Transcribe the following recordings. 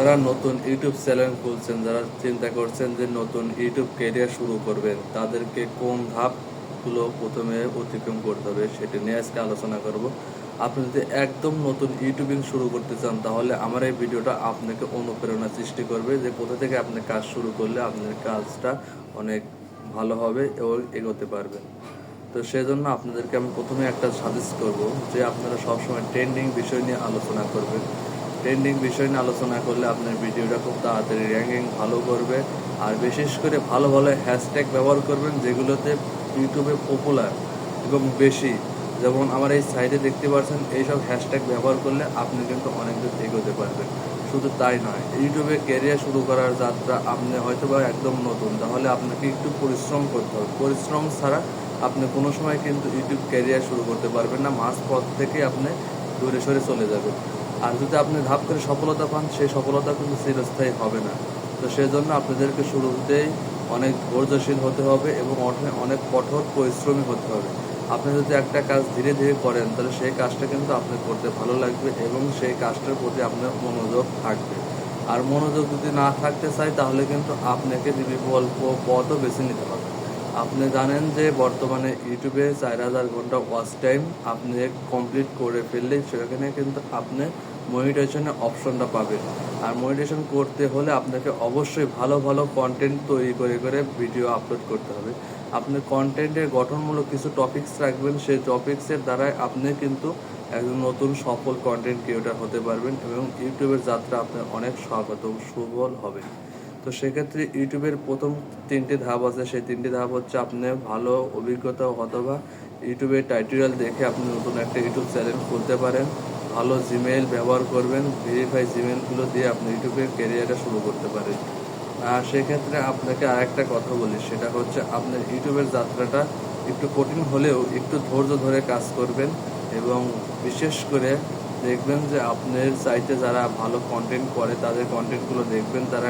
যারা নতুন YouTube channel খুলছেন, যারা চিন্তা করছেন যে নতুন ইউটিউব ক্যারিয়ার শুরু করবেন, তাদেরকে কোন ধাপগুলো প্রথমে অতিক্রম করতে হবে সেটা নিয়ে আজকে আলোচনা করব। আপনি যদি একদম নতুন ইউটিউবিং শুরু করতে চান, তাহলে আমার এই ভিডিওটা আপনাকে অনুপ্রেরণা সৃষ্টি করবে যে কোথা থেকে আপনি কাজ শুরু করলে আপনার কাজটা অনেক ভালো হবে এবং এগোতে পারবেন। তো সেজন্য আপনাদেরকে আমি প্রথমে একটা সাজেস্ট করব যে আপনারা সবসময় ট্রেন্ডিং বিষয় নিয়ে আলোচনা করবেন। ট্রেন্ডিং বিষয় নিয়ে আলোচনা করলে আপনার ভিডিওটা খুব তাড়াতাড়ি র্যাঙ্কিং ভালো করবে। আর বিশেষ করে ভালো ভালো হ্যাশট্যাগ ব্যবহার করবেন যেগুলোতে ইউটিউবে পপুলার এবং বেশি। যেমন আমার এই সাইটে দেখতে পাচ্ছেন, এইসব হ্যাশট্যাগ ব্যবহার করলে আপনি কিন্তু অনেক দূর এগোতে পারবেন। শুধু তাই নয়, ইউটিউবে ক্যারিয়ার শুরু করার যাত্রা আপনি হয়তো বা একদম নতুন, তাহলে আপনাকে একটু পরিশ্রম করতে হবে। পরিশ্রম ছাড়া আপনি কোনো সময় কিন্তু ইউটিউব ক্যারিয়ার শুরু করতে পারবেন না, মাঝ পথ থেকে আপনি দূরে সরে চলে যাবেন। আর যদি আপনি ধাপ করে সফলতা পান, সেই সফলতা কিন্তু চিরস্থায়ী হবে না। তো সেজন্য আপনাদেরকে শুরুতেই অনেক ধৈর্যশীল হতে হবে এবং অনেক কঠোর পরিশ্রমী হতে হবে। আপনি যদি একটা কাজ ধীরে ধীরে করেন, তাহলে সেই কাজটা কিন্তু আপনার করতে ভালো লাগবে এবং সেই কাজটার প্রতি আপনার মনোযোগ থাকবে। আর মনোযোগ যদি না থাকতে চায়, তাহলে কিন্তু আপনাকে বিকল্প পথও বেছে নিতে হবে। আপনি জানেন যে বর্তমানে ইউটিউবে 4000 ঘন্টা ওয়াচ টাইম আপনি কমপ্লিট করে ফেললে সেখানে কিন্তু আপনি মনিটাইজেশনের অপশনটা পাবেন। আর মনিটাইজেশন করতে হলে আপনাকে অবশ্যই ভালো ভালো কন্টেন্ট তৈরি করে করে ভিডিও আপলোড করতে হবে। আপনি কন্টেন্টের গঠনমূলক কিছু টপিকস রাখবেন, সেই টপিক্সের দ্বারাই আপনি কিন্তু একজন নতুন সফল কন্টেন্ট ক্রিয়েটর হতে পারবেন এবং ইউটিউবের যাত্রা আপনার অনেক স্বাগত সুফল হবে। তো সেক্ষেত্রে ইউটিউবের প্রথম 3টি ধাপ আছে। সেই 3টি ধাপ হচ্ছে আপনি ভালো অভিজ্ঞতা অথবা ইউটিউবের টাইটেল দেখে আপনি নতুন একটা ইউটিউব চ্যানেল খুলতে পারেন। ভালো জিমেইল ব্যবহার করবেন, ভেরিফাই জিমেইলগুলো দিয়ে আপনি ইউটিউবের ক্যারিয়ারটা শুরু করতে পারেন। আর সেক্ষেত্রে আপনাকে আরেকটা কথা বলি, সেটা হচ্ছে আপনার ইউটিউবের যাত্রাটা একটু কঠিন হলেও একটু ধৈর্য ধরে কাজ করবেন এবং বিশেষ করে দেখবেন যে আপনার সাইটে যারা ভালো কন্টেন্ট করে তাদের কন্টেন্টগুলো দেখবেন, তারা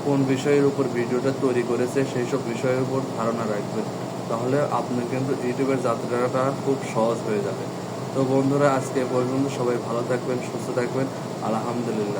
কোন বিষয়ের উপর ভিডিওটা তৈরি করেছে সেই সব বিষয়ের উপর ধারণা রাখবেন। তাহলে আপনার কিন্তু ইউটিউবের যাত্রাটা খুব সহজ হয়ে যাবে। তো বন্ধুরা, আজকে এ পর্যন্ত। সবাই ভালো থাকবেন, সুস্থ থাকবেন। আলহামদুলিল্লাহ।